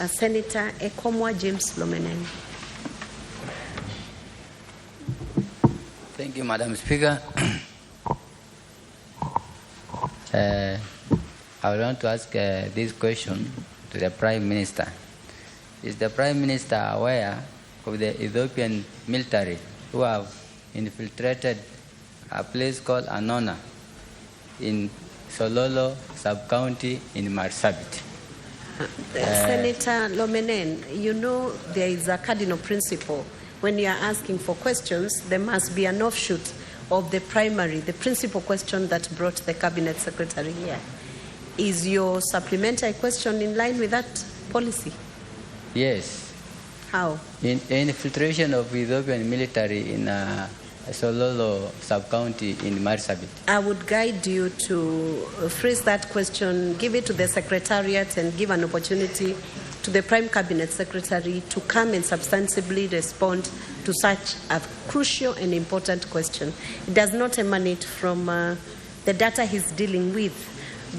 Senator Ekomwa James Lomenen. Thank you, Madam Speaker. I want to ask this question to the Prime Minister. Is the Prime Minister aware of the Ethiopian military who have infiltrated a place called Anona in Sololo sub-county in Marsabit? Senator Lomenen, you know there is a cardinal principle. When you are asking for questions, there must be an offshoot of the primary, the principal question that brought the Cabinet Secretary here. Is your supplementary question in line with that policy? Yes. How? In infiltration of Ethiopian military in Sololo sub-county in Marsabit. I would guide you to phrase that question, give it to the Secretariat and give an opportunity to the Prime Cabinet Secretary to come and substantively respond to such a crucial and important question. It does not emanate from the data he's dealing with,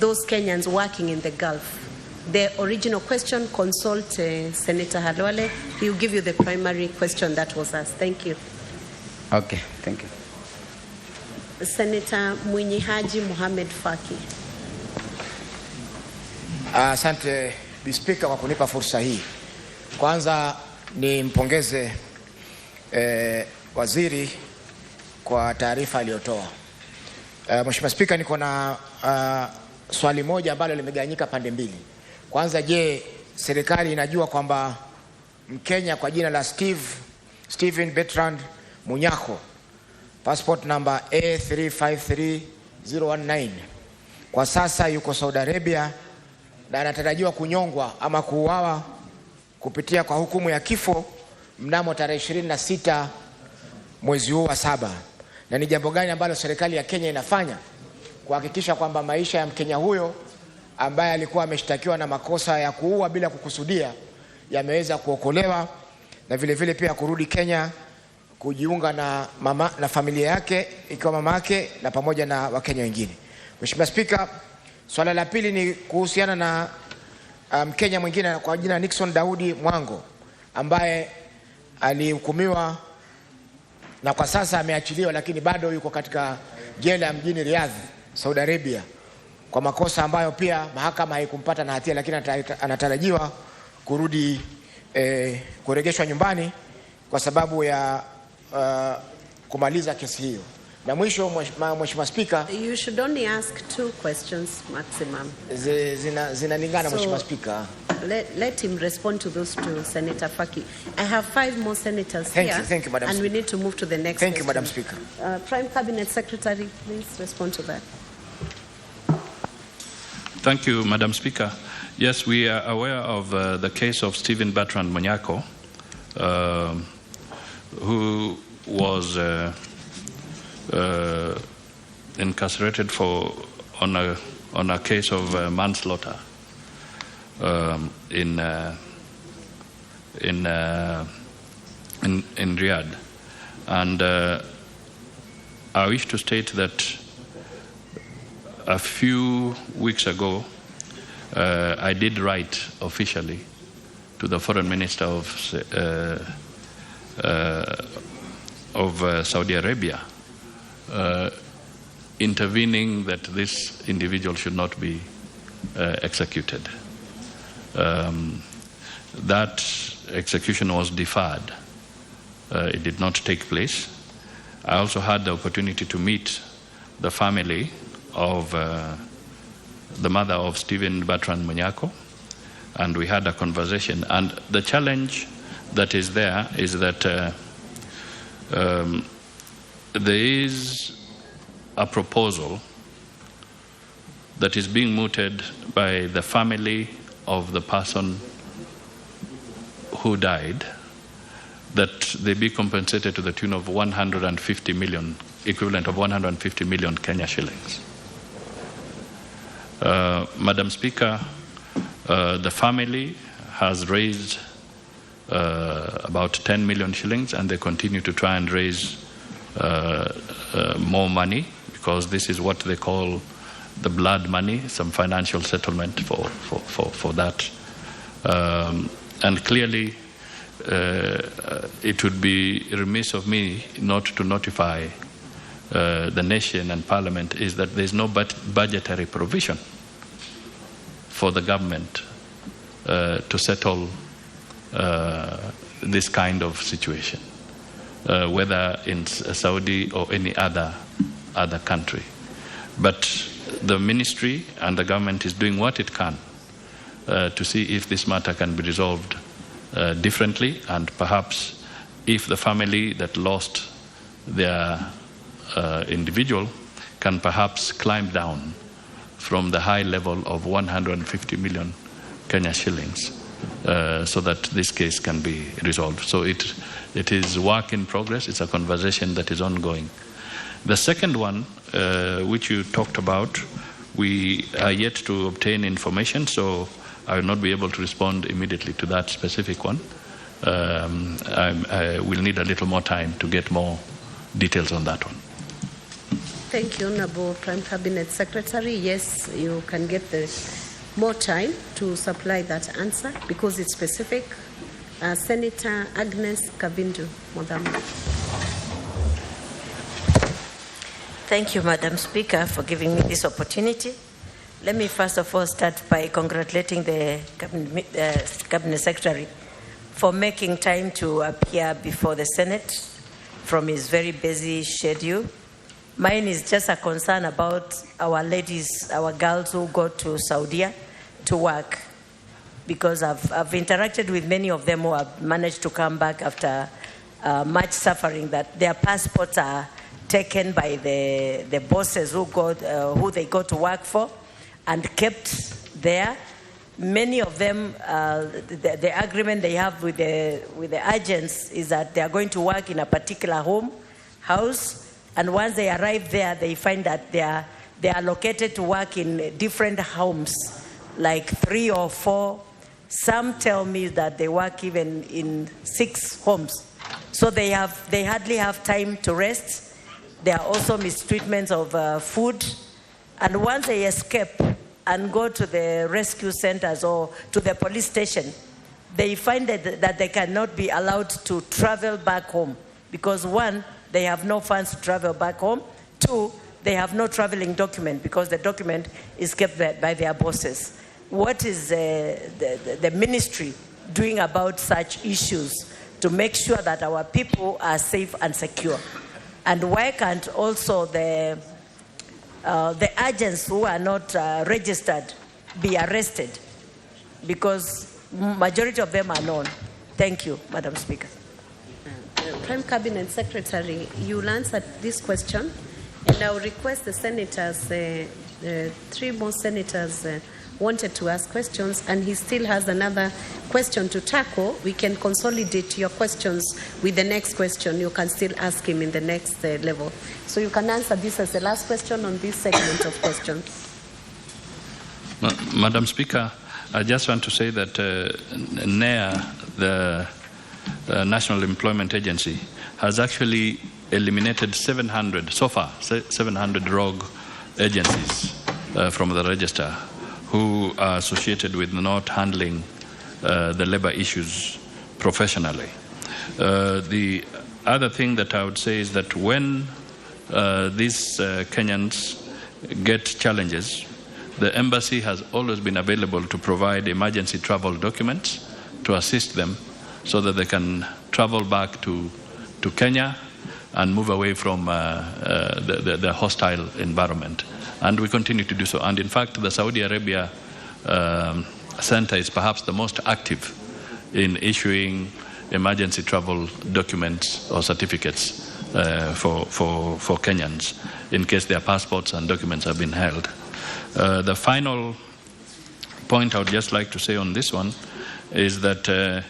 those Kenyans working in the Gulf. The original question, consult Senator Halwale. He will give you the primary question that was asked. Thank you. Okay, thank you. Senator Mwinyi Haji Mohamed Faki. Asante Speaker kwa kunipa fursa hii. Kwanza ni mpongeze waziri kwa taarifa aliyotoa. Mheshimiwa Speaker, niko na swali moja ambalo limegawanyika pande mbili. Kwanza, je, serikali inajua kwamba Mkenya kwa jina la Stephen Bertrand Munyako, passport number A353019, kwa sasa yuko Saudi Arabia na anatarajiwa kunyongwa ama kuuawa kupitia kwa hukumu ya kifo mnamo tarehe 26 mwezi huu wa 7. Na ni jambo gani ambalo serikali ya Kenya inafanya kuhakikisha kwamba maisha ya Mkenya huyo ambaye alikuwa ameshtakiwa na makosa ya kuua bila kukusudia yameweza kuokolewa na vile vile pia kurudi Kenya kujiunga na familia yake ikiwa mama yake na pamoja na Wakenya wengine. Mheshimiwa Speaker, swala la pili ni kuhusiana na Mkenya mwingine kwa jina Nixon Daudi Mwango ambaye alihukumiwa na kwa sasa ameachiliwa, lakini bado yuko katika jela mjini Riyadh, Saudi Arabia, kwa makosa ambayo pia mahakama haikumpata na hatia, lakini anatarajiwa kurudi kurejeshwa nyumbani kwa sababu ya kumaliza kesi hiyo. Na mwisho, Mheshimiwa Speaker, you should only ask 2 questions maximum. Zinalingana, Mheshimiwa Speaker. Let him respond to those 2, Senator Faki. I have 5 more senators Thank you, Madam and Speaker. We need to move to the next Thank you, question. Madam Speaker. Prime Cabinet Secretary, please respond to that. Thank you, Madam Speaker. Yes, we are aware of the case of Stephen Bertrand Munyako, who was incarcerated on a case of manslaughter in Riyadh, and I wish to state that a few weeks ago I did write officially to the Foreign Minister of Saudi Arabia, intervening that this individual should not be executed. That execution was deferred. It did not take place. I also had the opportunity to meet the family of the mother of Stephen Bertrand Munyako, and we had a conversation. And the challenge that is there is that there is a proposal that is being mooted by the family of the person who died, that they be compensated to the tune of 150 million, equivalent of 150 million Kenya shillings. Madam Speaker, the family has raised about 10 million shillings, and they continue to try and raise more money, because this is what they call the blood money, some financial settlement for that And clearly, it would be remiss of me not to notify the nation and Parliament is that there is no budgetary provision for the government to settle this kind of situation, whether in Saudi or any other country. But the ministry and the government is doing what it can to see if this matter can be resolved differently, and perhaps if the family that lost their individual can perhaps climb down from the high level of 150 million Kenya shillings so that this case can be resolved. So it is work in progress. It's a conversation that is ongoing. The second one, which you talked about, we are yet to obtain information, so I will not be able to respond immediately to that specific one. I will need a little more time to get more details on that one. Thank you, Honorable Prime Cabinet Secretary. Yes, you can get more time to supply that answer because it's specific. Senator Agnes Kabindu Mudavadi. Thank you, Madam Speaker, for giving me this opportunity. Let me first of all start by congratulating the Cabinet Secretary for making time to appear before the Senate from his very busy schedule. Mine is just a concern about our ladies, our girls who go to Saudi to work, because I've interacted with many of them who have managed to come back after much suffering, that their passports are taken by the bosses who they go to work for and kept there. Many of them, the agreement they have with the agents is that they are going to work in a particular house, and once they arrive there, they find that they are allocated to work in different homes, like 3 or 4. Some tell me that they work even in 6 homes. So they hardly have time to rest. There are also mistreatments of food. And once they escape and go to the rescue centers or to the police station, they find that they cannot be allowed to travel back home because 1, they have no funds to travel back home. 2, they have no traveling document because the document is kept by their bosses. What is the ministry doing about such issues to make sure that our people are safe and secure? And why can't also the agents who are not registered be arrested? Because majority of them are known. Thank you, Madam Speaker. Prime Cabinet Secretary, you'll answer this question, and I'll request the senators, 3 more senators wanted to ask questions, and he still has another question to tackle. We can consolidate your questions with the next question. You can still ask him in the next level. So you can answer this as the last question on this segment of questions. Madam Speaker, I just want to say that NEA, the National Employment Agency, has actually eliminated 700, so far, 700 rogue agencies from the register who are associated with not handling the labor issues professionally. The other thing that I would say is that when these Kenyans get challenges, the embassy has always been available to provide emergency travel documents to assist them so that they can travel back to Kenya and move away from the hostile environment. And we continue to do so. And in fact, the Saudi Arabia Center is perhaps the most active in issuing emergency travel documents or certificates for Kenyans in case their passports and documents have been held. The final point I would just like to say on this one is that the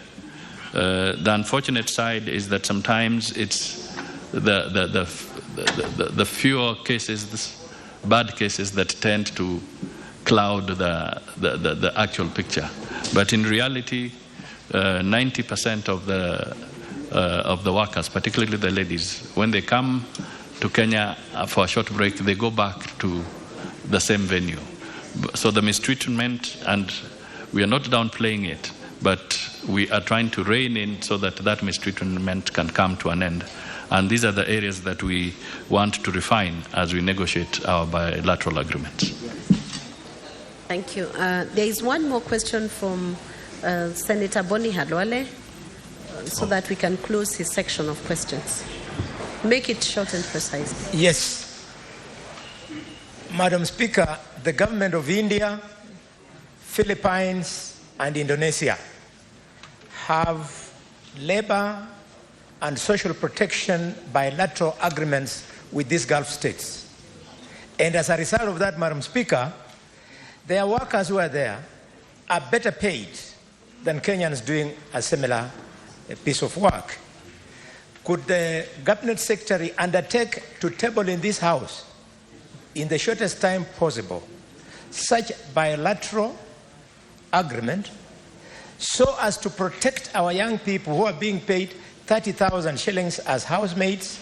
unfortunate side is that sometimes it's the fewer cases, bad cases, that tend to cloud the actual picture. But in reality, 90% of the workers, particularly the ladies, when they come to Kenya for a short break, they go back to the same venue. So the mistreatment, and we are not downplaying it, but we are trying to rein in so that that mistreatment can come to an end. And these are the areas that we want to refine as we negotiate our bilateral agreements. Thank you. There is one more question from Senator Boni Halwale, so that we can close his section of questions. Make it short and precise. Yes. Madam Speaker, the government of India, Philippines, and Indonesia have labor and social protection bilateral agreements with these Gulf states. And as a result of that, Madam Speaker, their workers who are there are better paid than Kenyans doing a similar piece of work. Could the Cabinet Secretary undertake to table in this House, in the shortest time possible, such bilateral agreement so as to protect our young people who are being paid 30,000 shillings as housemates,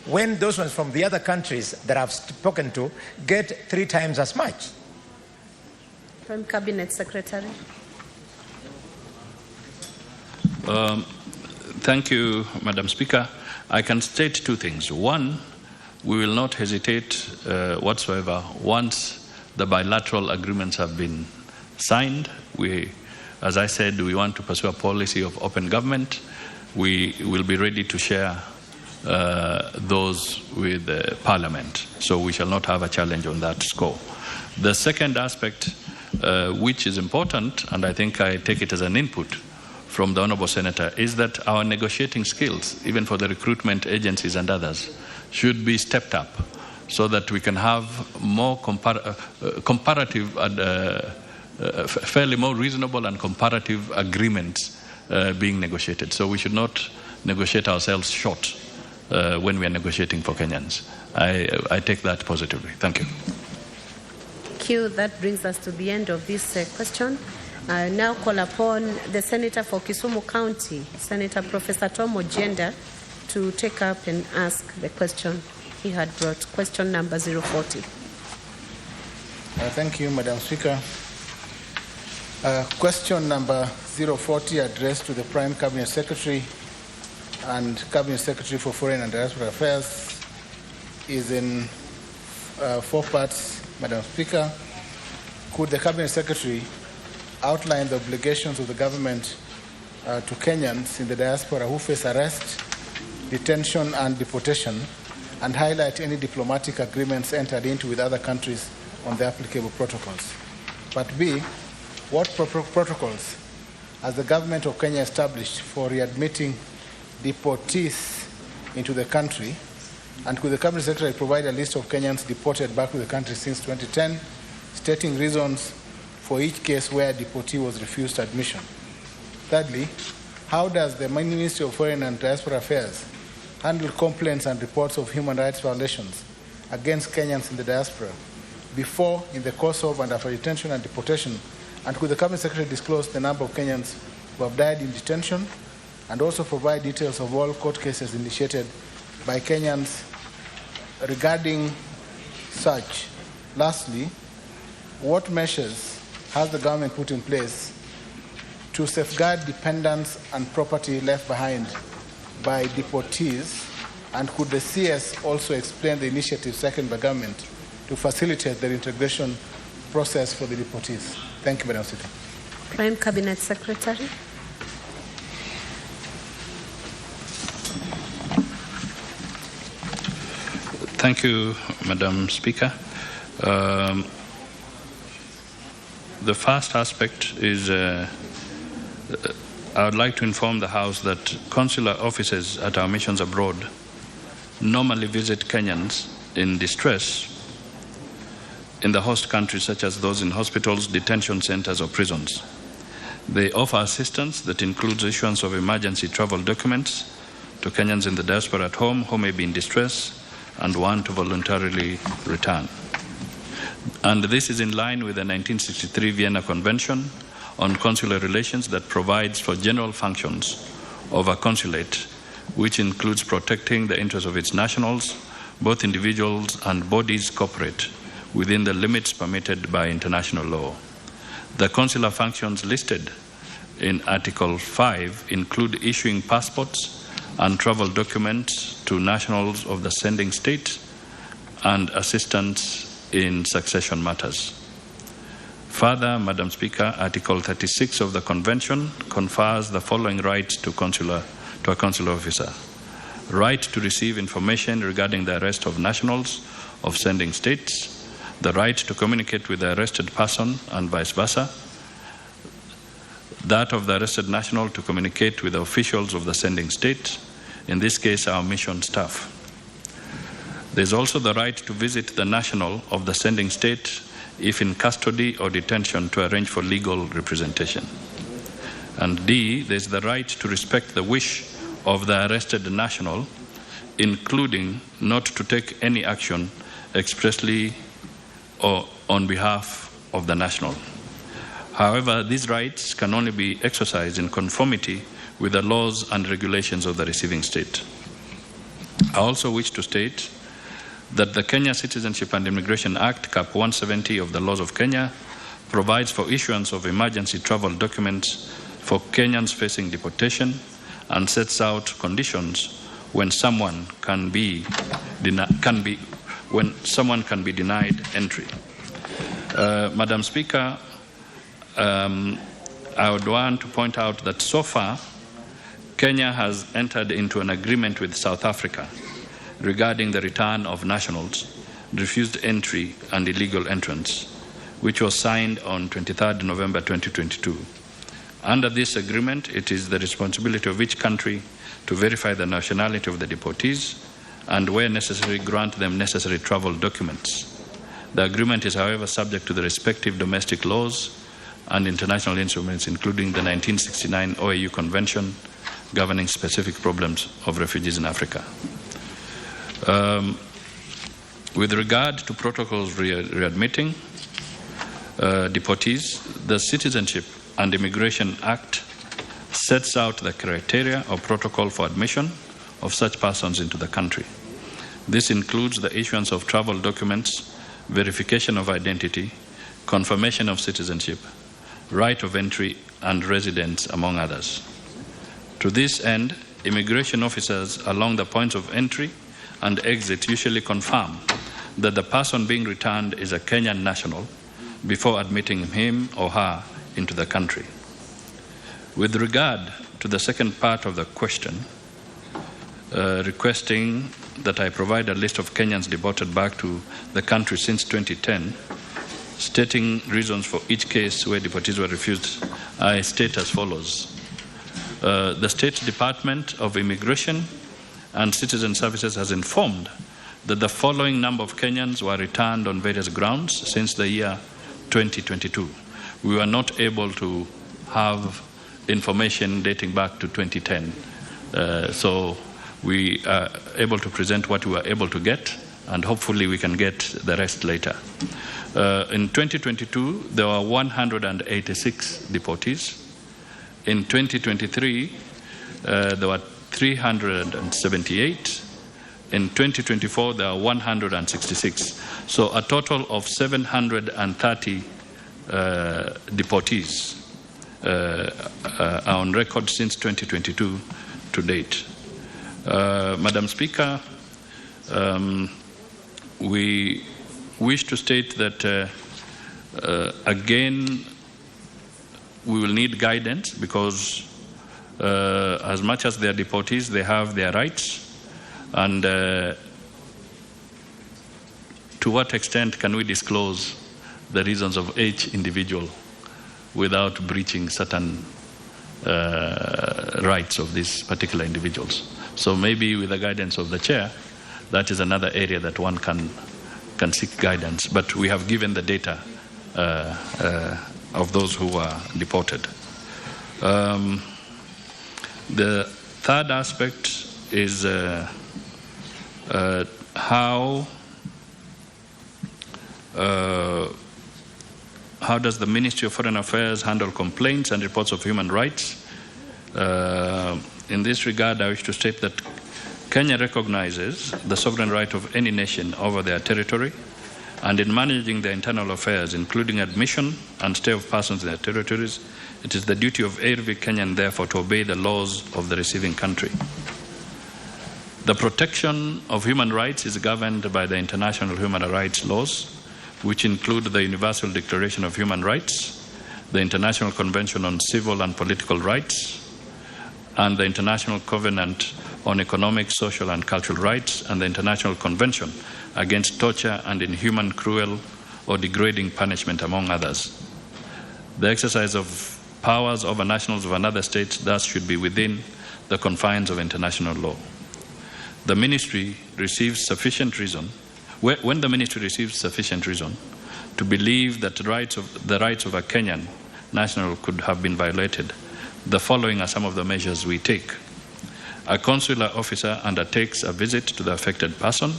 when those ones from the other countries that I've spoken to get 3 times as much? Prime Cabinet Secretary. Thank you, Madam Speaker. I can state 2 things. One, we will not hesitate whatsoever once the bilateral agreements have been signed. We, as I said, we want to pursue a policy of open government. We will be ready to share those with Parliament. So we shall not have a challenge on that score. The second aspect, which is important, and I think I take it as an input from the Honourable Senator, is that our negotiating skills, even for the recruitment agencies and others, should be stepped up so that we can have more comparative and fairly more reasonable and comparative agreements being negotiated. So we should not negotiate ourselves short when we are negotiating for Kenyans. I take that positively. Thank you. Thank you. That brings us to the end of this question. I now call upon the Senator for Kisumu County, Senator Professor Tom Ojenda, to take up and ask the question he had brought, question number 040. Thank you, Madam Speaker. Question number 040, addressed to the Prime Cabinet Secretary and Cabinet Secretary for Foreign and Diaspora Affairs, is in 4 parts, Madam Speaker. Could the Cabinet Secretary outline the obligations of the government to Kenyans in the diaspora who face arrest, detention, and deportation, and highlight any diplomatic agreements entered into with other countries on the applicable protocols? But B, what protocols has the government of Kenya established for readmitting deportees into the country? And could the Cabinet Secretary provide a list of Kenyans deported back to the country since 2010, stating reasons for each case where a deportee was refused admission? Thirdly, how does the Ministry of Foreign and Diaspora Affairs handle complaints and reports of human rights violations against Kenyans in the diaspora before, in the course of, and after detention and deportation? And could the Cabinet Secretary disclose the number of Kenyans who have died in detention, and also provide details of all court cases initiated by Kenyans regarding such? Lastly, what measures has the government put in place to safeguard dependents and property left behind by deportees? And could the CS also explain the initiatives taken by government to facilitate the integration process for the deportees? Thank you, Madam Speaker. Prime Cabinet Secretary. Thank you, Madam Speaker. The first aspect is I would like to inform the House that consular officers at our missions abroad normally visit Kenyans in distress in the host countries, such as those in hospitals, detention centers, or prisons. They offer assistance that includes issuance of emergency travel documents to Kenyans in the diaspora at home who may be in distress and want to voluntarily return. And this is in line with the 1963 Vienna Convention on Consular Relations that provides for general functions of a consulate, which includes protecting the interests of its nationals, both individuals and bodies corporate, within the limits permitted by international law. The consular functions listed in Article 5 include issuing passports and travel documents to nationals of the sending state and assistance in succession matters. Further, Madam Speaker, Article 36 of the Convention confers the following rights to a consular officer. Right to receive information regarding the arrest of nationals of sending states, the right to communicate with the arrested person and vice versa, that of the arrested national to communicate with the officials of the sending state, in this case our mission staff. There is also the right to visit the national of the sending state if in custody or detention to arrange for legal representation. And D, there is the right to respect the wish of the arrested national, including not to take any action expressly or on behalf of the national. However, these rights can only be exercised in conformity with the laws and regulations of the receiving state. I also wish to state that the Kenya Citizenship and Immigration Act, Cap 170 of the laws of Kenya, provides for issuance of emergency travel documents for Kenyans facing deportation and sets out conditions when someone can be denied entry. Madam Speaker, I would want to point out that so far, Kenya has entered into an agreement with South Africa regarding the return of nationals, refused entry and illegal entrance, which was signed on 23rd November 2022. Under this agreement, it is the responsibility of each country to verify the nationality of the deportees and, where necessary, grant them necessary travel documents. The agreement is, however, subject to the respective domestic laws and international instruments, including the 1969 OAU Convention governing specific problems of refugees in Africa. With regard to protocols readmitting deportees, the Citizenship and Immigration Act sets out the criteria or protocol for admission of such persons into the country. This includes the issuance of travel documents, verification of identity, confirmation of citizenship, right of entry and residence, among others. To this end, immigration officers along the points of entry and exit usually confirm that the person being returned is a Kenyan national before admitting him or her into the country. With regard to the second part of the question, requesting that I provide a list of Kenyans deported back to the country since 2010, stating reasons for each case where deportees were refused, I state as follows. The State Department of Immigration and Citizen Services has informed that the following number of Kenyans were returned on various grounds since the year 2022. We were not able to have information dating back to 2010. So we are able to present what we were able to get, and hopefully we can get the rest later. In 2022, there were 186 deportees. In 2023, there were 378. In 2024, there are 166. So a total of 730 deportees are on record since 2022 to date. Madam Speaker, we wish to state that, again, we will need guidance because as much as they are deportees, they have their rights. And to what extent can we disclose the reasons of each individual without breaching certain rights of these particular individuals? So maybe with the guidance of the chair, that is another area that one can seek guidance. But we have given the data of those who were deported. The third aspect is how does the Ministry of Foreign Affairs handle complaints and reports of human rights? In this regard, I wish to state that Kenya recognizes the sovereign right of any nation over their territory and in managing their internal affairs, including admission and stay of persons in their territories, it is the duty of every Kenyan, therefore, to obey the laws of the receiving country. The protection of human rights is governed by the international human rights laws, which include the Universal Declaration of Human Rights, the International Convention on Civil and Political Rights, and the International Covenant on Economic, Social, and Cultural Rights, and the International Convention against Torture and Inhuman, Cruel, or Degrading Punishment, among others. The exercise of powers over nationals of another state thus should be within the confines of international law. The ministry receives sufficient reason, when the ministry receives sufficient reason to believe that the rights of a Kenyan national could have been violated, the following are some of the measures we take. A consular officer undertakes a visit to the affected person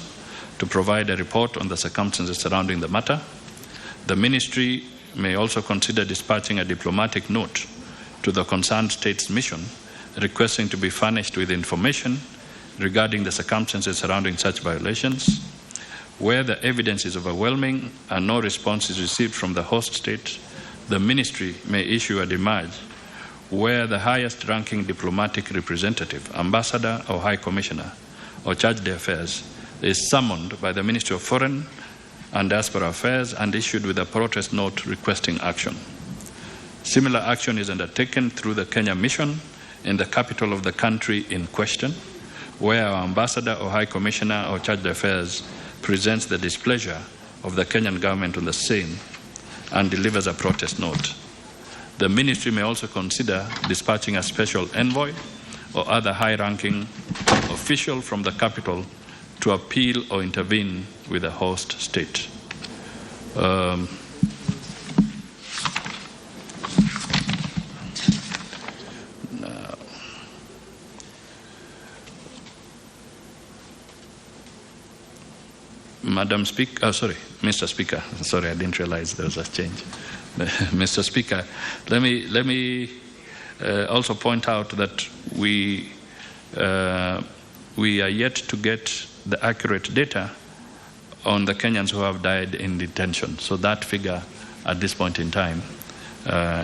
to provide a report on the circumstances surrounding the matter. The ministry may also consider dispatching a diplomatic note to the concerned state's mission requesting to be furnished with information regarding the circumstances surrounding such violations. Where the evidence is overwhelming and no response is received from the host state, the ministry may issue a demarche where the highest ranking diplomatic representative, ambassador or high commissioner or charge d'affaires is summoned by the Ministry of Foreign and Diaspora Affairs and issued with a protest note requesting action. Similar action is undertaken through the Kenya mission in the capital of the country in question, where our ambassador or high commissioner or charge d'affaires presents the displeasure of the Kenyan government on the same and delivers a protest note. The ministry may also consider dispatching a special envoy or other high-ranking official from the capital to appeal or intervene with the host state. Mr. Speaker, sorry, I didn't realize there was a change. Mr. Speaker, let me also point out that we are yet to get the accurate data on the Kenyans who have died in detention. So that figure at this point in time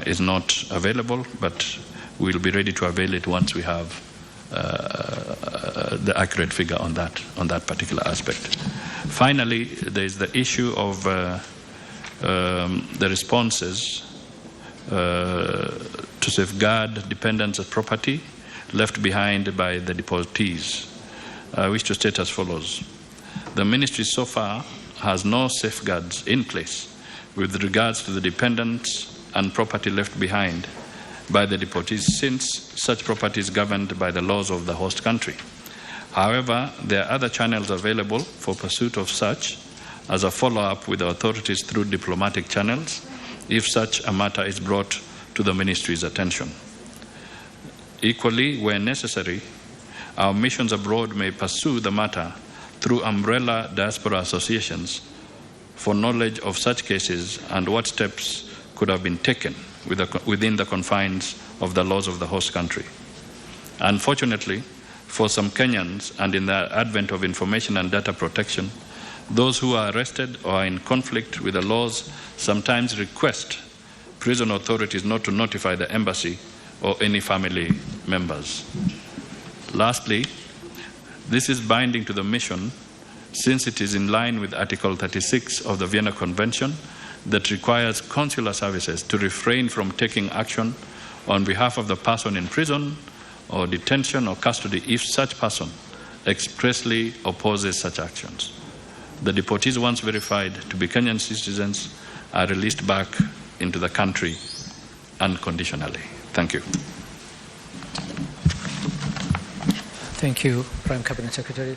is not available, but we'll be ready to avail it once we have the accurate figure on that particular aspect. Finally, there is the issue of the responses to safeguard dependents of property left behind by the deportees. I wish to state as follows. The ministry so far has no safeguards in place with regards to the dependents and property left behind by the deportees, since such property is governed by the laws of the host country. However, there are other channels available for pursuit of such as a follow-up with the authorities through diplomatic channels if such a matter is brought to the ministry's attention. Equally, where necessary, our missions abroad may pursue the matter through umbrella diaspora associations for knowledge of such cases and what steps could have been taken within the confines of the laws of the host country. Unfortunately, for some Kenyans, and in the advent of information and data protection, those who are arrested or are in conflict with the laws sometimes request prison authorities not to notify the embassy or any family members. Lastly, this is binding to the mission since it is in line with Article 36 of the Vienna Convention that requires consular services to refrain from taking action on behalf of the person in prison or detention or custody if such person expressly opposes such actions. The deportees, once verified to be Kenyan citizens, are released back into the country unconditionally. Thank you. Thank you, Prime Cabinet Secretary.